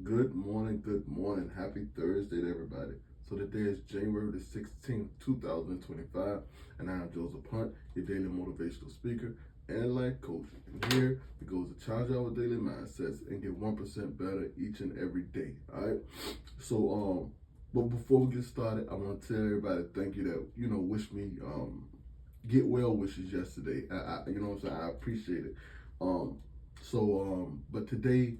Good morning, good morning. Happy Thursday to everybody. So today is January the 16th, 2025, and I'm Joseph Hunt, your daily motivational speaker and life coach. And here it goes to challenge our daily mindsets and get 1% better each and every day. Alright. But before we get started, I want to tell everybody thank you that, wish me get well wishes yesterday. You know what I'm saying? I appreciate it. But today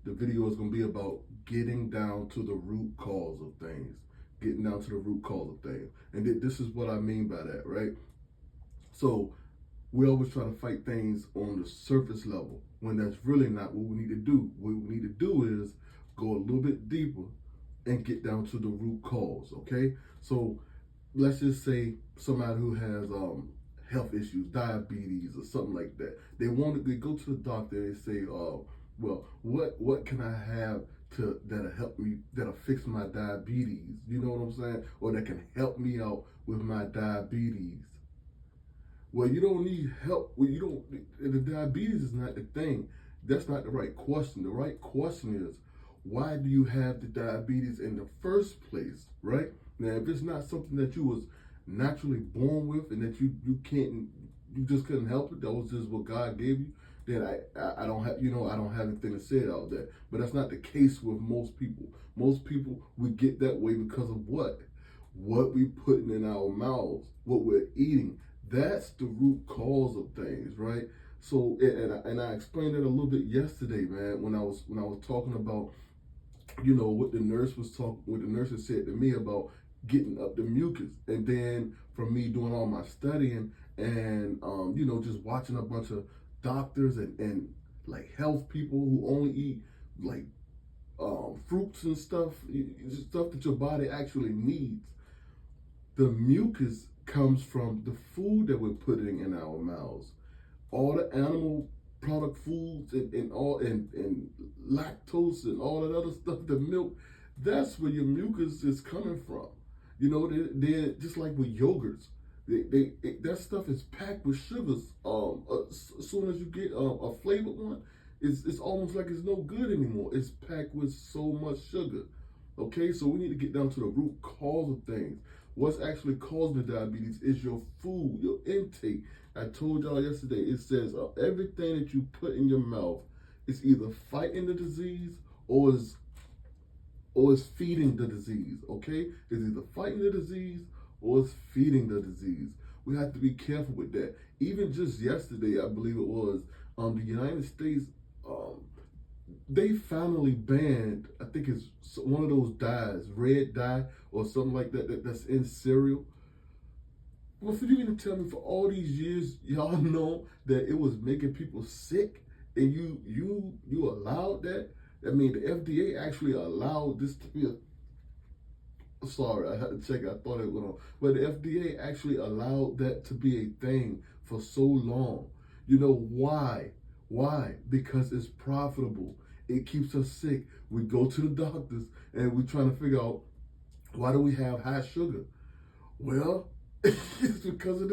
the video is going to be about getting down to the root cause of things. Getting down to the root cause of things. And this is what I mean by that, right? So we always try to fight things on the surface level when that's really not what we need to do. What we need to do is go a little bit deeper and get down to the root cause, okay? So let's just say somebody who has health issues, diabetes or something like that. They go to the doctor and they say, well, what can I have that'll help me, that'll fix my diabetes? You know what I'm saying? Or that can help me out with my diabetes. Well, you don't need help. Well, the diabetes is not the thing. That's not the right question. The right question is, why do you have the diabetes in the first place, right? Now, if it's not something that you was naturally born with and that you just couldn't help it, that was just what God gave you, then I don't have anything to say about that. But that's not the case with most people. Most people, we get that way because of what we putting in our mouths, what we're eating. That's the root cause of things, right? So and I explained it a little bit yesterday, man, when I was talking about what the nurse had said to me about getting up the mucus, and then from me doing all my studying and just watching a bunch of doctors and like health people who only eat like fruits and stuff that your body actually needs. The mucus comes from the food that we're putting in our mouths, all the animal product foods and lactose and all that other stuff, the milk. That's where your mucus is coming from. They're just like with yogurts. That stuff is packed with sugars. As soon as you get a flavored one, it's almost like it's no good anymore. It's packed with so much sugar. Okay, so we need to get down to the root cause of things. What's actually causing the diabetes is your food, your intake. I told y'all yesterday, it says everything that you put in your mouth is either fighting the disease or is feeding the disease, okay? It's either fighting the disease or it's feeding the disease. We have to be careful with that. Even just yesterday, I believe it was, the United States, they finally banned, I think it's one of those dyes, red dye or something like that's in cereal. Well, for you to tell me for all these years, y'all know that it was making people sick, and you allowed that. I mean, the FDA actually allowed this to be sorry, I had to check. I thought it went on, but the FDA actually allowed that to be a thing for so long. You know why? Why? Because it's profitable. It keeps us sick. We go to the doctors and we're trying to figure out, why do we have high sugar? Well, it's because of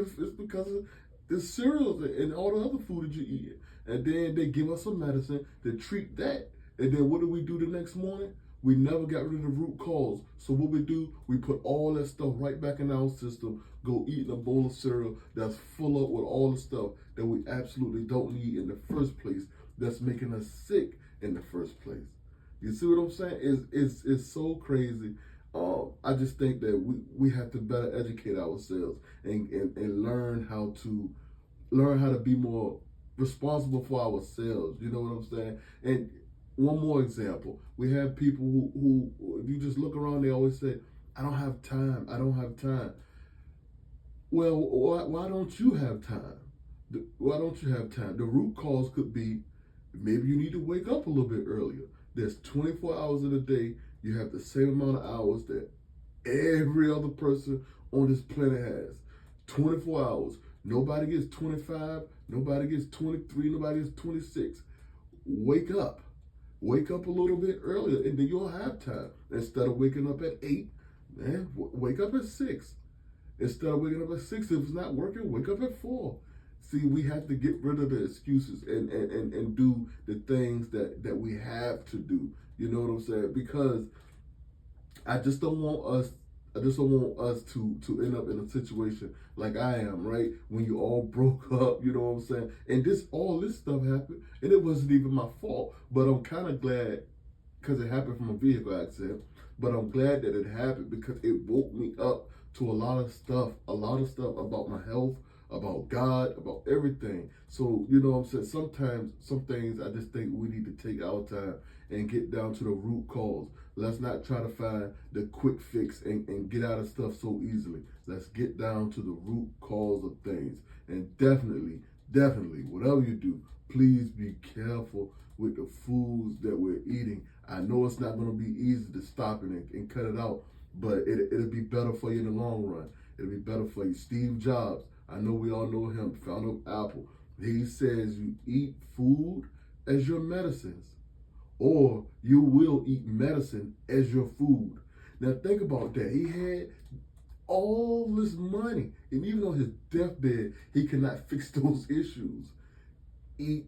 the cereals and all the other food that you eat. And then they give us some medicine to treat that. And then what do we do the next morning? We never got rid of the root cause. So what we do, we put all that stuff right back in our system, go eat a bowl of cereal that's full up with all the stuff that we absolutely don't need in the first place, that's making us sick in the first place. You see what I'm saying? It's so crazy. I just think that we have to better educate ourselves and learn how to be more responsible for ourselves. You know what I'm saying? And one more example. We have people who if you just look around, they always say, I don't have time. I don't have time. Well, why don't you have time? Why don't you have time? The root cause could be, maybe you need to wake up a little bit earlier. There's 24 hours in a day. You have the same amount of hours that every other person on this planet has. 24 hours. Nobody gets 25. Nobody gets 23. Nobody gets 26. Wake up. Wake up a little bit earlier, and then you'll have time. Instead of waking up at 8, wake up at 6. Instead of waking up at 6, if it's not working, wake up at 4. See, we have to get rid of the excuses and do the things that we have to do. You know what I'm saying? Because I just don't want us. I just don't want us to end up in a situation like I am, right? When you all broke up, you know what I'm saying? And all this stuff happened, and it wasn't even my fault. But I'm kind of glad because it happened from a vehicle accident. But I'm glad that it happened because it woke me up to a lot of stuff about my health, about God, about everything. So, you know what I'm saying? Sometimes, some things I just think we need to take our time and get down to the root cause. Let's not try to find the quick fix and get out of stuff so easily. Let's get down to the root cause of things. And definitely, whatever you do, please be careful with the foods that we're eating. I know it's not going to be easy to stop it and cut it out, but it'll be better for you in the long run. It'll be better for you. Steve Jobs, I know we all know him, founder of Apple. He says you eat food as your medicines, or you will eat medicine as your food. Now think about that. He had all this money, and even on his deathbed, he cannot fix those issues. Eat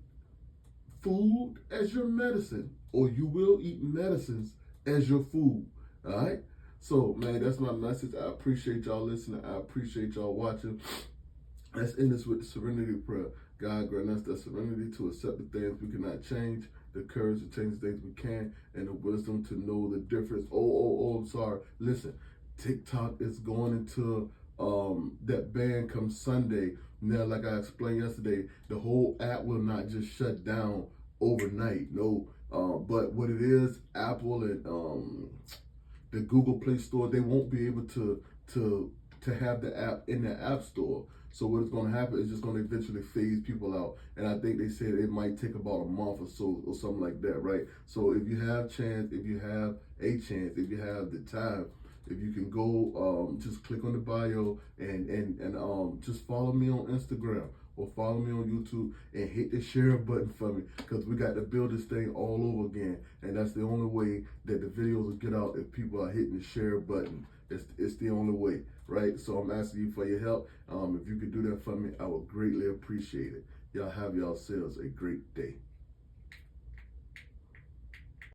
food as your medicine, or you will eat medicines as your food. All right. So, man, that's my message. I appreciate y'all listening. I appreciate y'all watching. Let's end this with the serenity prayer. God grant us the serenity to accept the things we cannot change, the courage to change the things we can, and the wisdom to know the difference. I'm sorry. Listen, TikTok is going into that ban come Sunday. Now, like I explained yesterday, the whole app will not just shut down overnight. No, but what it is, Apple and the Google Play Store, they won't be able to have the app in the App Store. So what is going to happen is just going to eventually phase people out. And I think they said it might take about a month or so or something like that, right? So if you have if you have the time, if you can go, just click on the bio and just follow me on Instagram or follow me on YouTube and hit the share button for me, because we got to build this thing all over again. And that's the only way that the videos will get out, if people are hitting the share button. It's the only way, right? So I'm asking you for your help. If you could do that for me, I would greatly appreciate it. Y'all have yourselves a great day.